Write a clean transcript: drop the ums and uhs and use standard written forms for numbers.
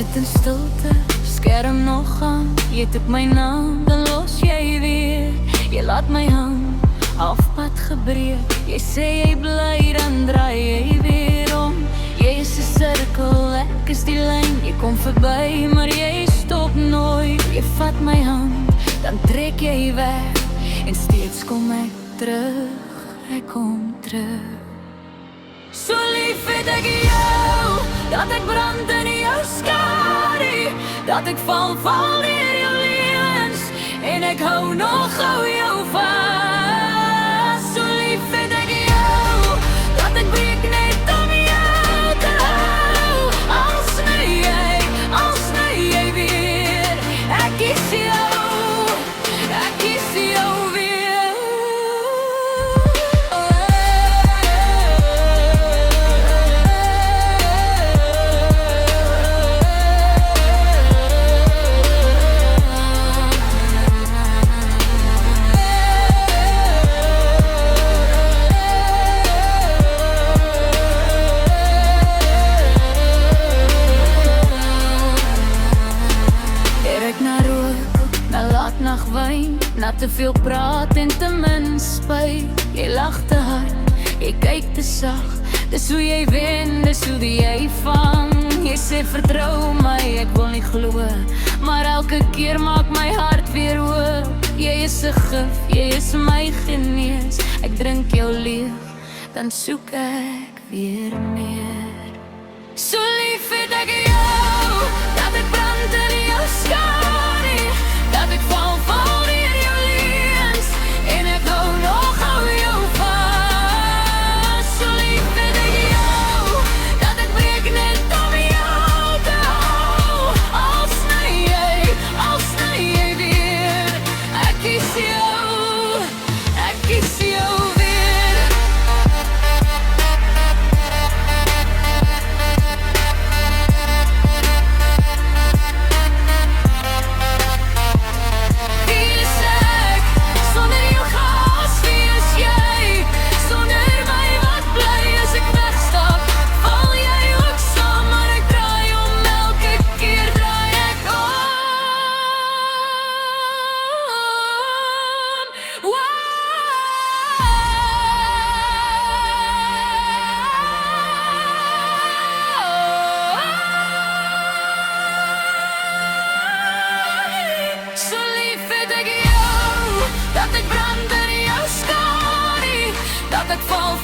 sit in stilte, skerm nog aan. Jy tik my naam, dan los jy weer. Jy laat my hang, halfpad gebreek. Jy sê jy bly, dan draai jy weer om. Jy is 'n sirkel, ek is die lyn. Jy kom verby, maar jy stop nooit. Jy vat my hand, dan trek jy weg. En steeds kom ek terug, ek kom terug. So lief het ek jou, dat ek brand in jou skadu, dat ek val deur jou lewens, en ek hou nog gou jou vas. So lief het ek jou, dat ek breek net om jou te hou. Al sny jy weer, ek kies jou weer. Nachtwijn, na te veel praat en te min spyt. Jy lag te hard, jy kyk te sag. Dis hoe jy wen, dis hoe die jy vang. Jy sê vertrou my, ek wil nie glo, maar elke keer maak my hart weer oop. Jy is 'n gif, jy is my genees. Ek drink jou leeg, dan soek ek weer meer. So lief het ek jou, dat ek brand in jou skadu, dat ek val deur jou lewens, en ek hou nog gou jou vas. So lief het ek jou, dat ek breek net om jou te hou. Al sny jy weer, ek kies jou weer. Dat ek brand in jou skadu, dat ek val